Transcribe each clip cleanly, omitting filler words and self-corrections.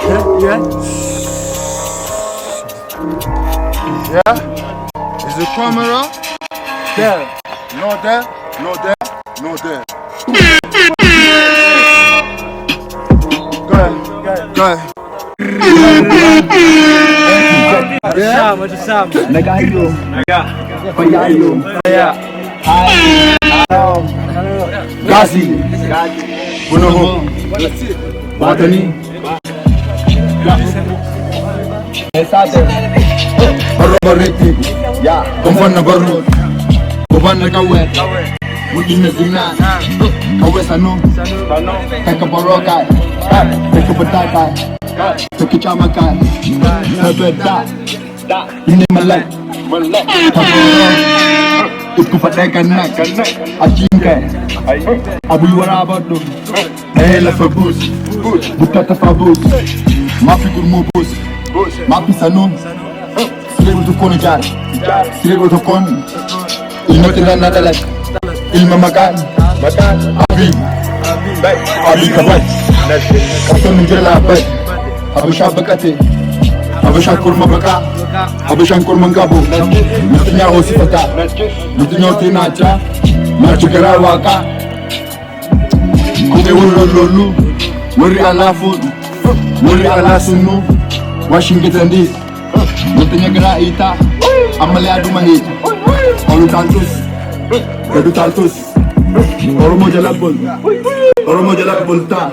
Yeah. Is the camera there? No there. No there. No there. Go ahead. Go ahead. Macam Nagayo. Payayo. Gazi. Bonobo. Batani. Esate. Oromo Legend. Ya. Confirm baru. Confirm kawe. Mungkin zina. Kawe sano. Kaka barokai. Kaka betakai. Kaka chamakai. Hebeda. Ini melek. Ikut pada kanak. Ajingkai. Abu warabadu. Lefa bus. Buta tafabus. Mafi kurmu bus. Mafi sano. Sirego tukon jar. Sirego tukon. Ilmu tidak nadalat. Ilmu makan. Abi kabat. Kapten menjela abad. Abisha bakate. Abisha kurma baka. Abisha kurma gabu. Mestinya osifata. Mestinya tinacha. Marchu waka. Kube lulu. Wuri alafu. Wuri alasunu. Washington DC. Mestinya gerak ita. Amale adu mahit. Olu tantus. Gadu tantus. Oromo jalak bol. Oromo jalak bolta.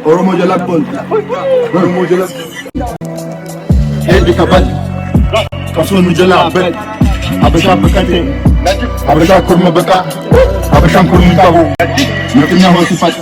Oromo jalak bol. Oromo jalak. Head kabat. Kasul mujala bet. Abisha bekate. Abisha kurma beka. Abisha kurma kabu. Mestinya hosifat.